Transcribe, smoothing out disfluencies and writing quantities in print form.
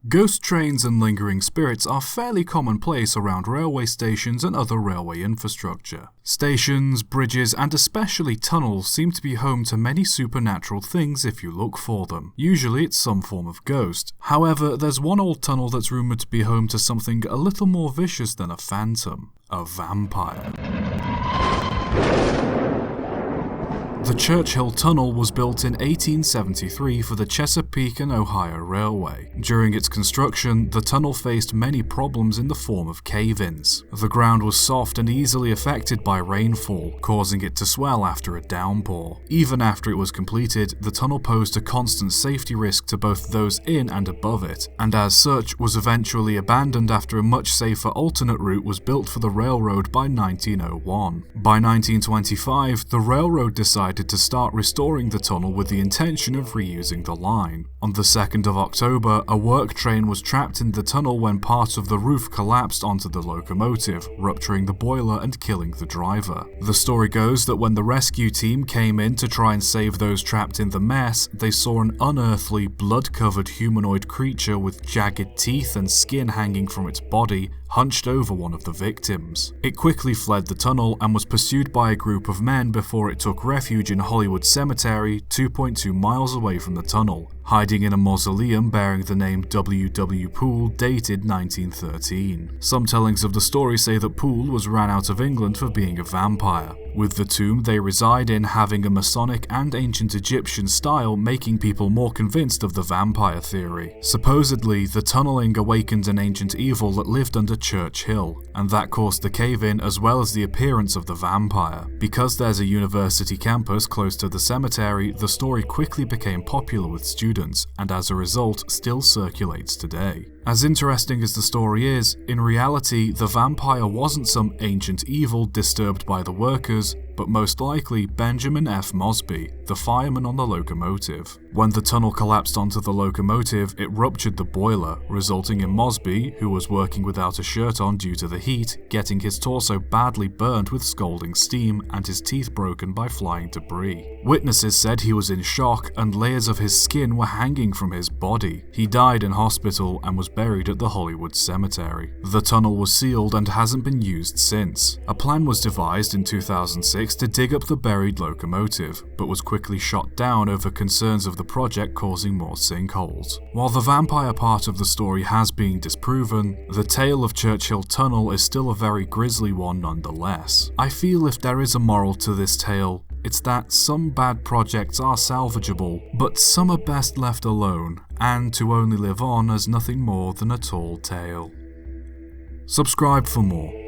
Ghost trains and lingering spirits are fairly commonplace around railway stations and other railway infrastructure. Stations, bridges, and especially tunnels seem to be home to many supernatural things if you look for them. Usually it's some form of ghost. However, there's one old tunnel that's rumoured to be home to something a little more vicious than a phantom: a vampire. The Churchill Tunnel was built in 1873 for the Chesapeake and Ohio Railway. During its construction, the tunnel faced many problems in the form of cave-ins. The ground was soft and easily affected by rainfall, causing it to swell after a downpour. Even after it was completed, the tunnel posed a constant safety risk to both those in and above it, and as such was eventually abandoned after a much safer alternate route was built for the railroad by 1901. By 1925, the railroad decided to start restoring the tunnel with the intention of reusing the line. On the 2nd of October, a work train was trapped in the tunnel when part of the roof collapsed onto the locomotive, rupturing the boiler and killing the driver. The story goes that when the rescue team came in to try and save those trapped in the mess, they saw an unearthly, blood-covered humanoid creature with jagged teeth and skin hanging from its body, hunched over one of the victims. It quickly fled the tunnel and was pursued by a group of men before it took refuge in Hollywood Cemetery, 2.2 miles away from the tunnel, hiding in a mausoleum bearing the name W.W. Poole, dated 1913. Some tellings of the story say that Poole was ran out of England for being a vampire, with the tomb they reside in having a Masonic and ancient Egyptian style, making people more convinced of the vampire theory. Supposedly, the tunneling awakened an ancient evil that lived under Churchill, and that caused the cave-in as well as the appearance of the vampire. Because there's a university campus close to the cemetery, the story quickly became popular with students, and as a result still circulates today. As interesting as the story is, in reality the vampire wasn't some ancient evil disturbed by the workers, but most likely Benjamin F. Mosby, the fireman on the locomotive. When the tunnel collapsed onto the locomotive, it ruptured the boiler, resulting in Mosby, who was working without a shirt on due to the heat, getting his torso badly burnt with scalding steam and his teeth broken by flying debris. Witnesses said he was in shock and layers of his skin were hanging from his body. He died in hospital and was buried at the Hollywood Cemetery. The tunnel was sealed and hasn't been used since. A plan was devised in 2006 to dig up the buried locomotive, but was quickly shot down over concerns of the project causing more sinkholes. While the vampire part of the story has been disproven, the tale of Churchill Tunnel is still a very grisly one nonetheless. I feel if there is a moral to this tale, it's that some bad projects are salvageable, but some are best left alone, and to only live on as nothing more than a tall tale. Subscribe for more.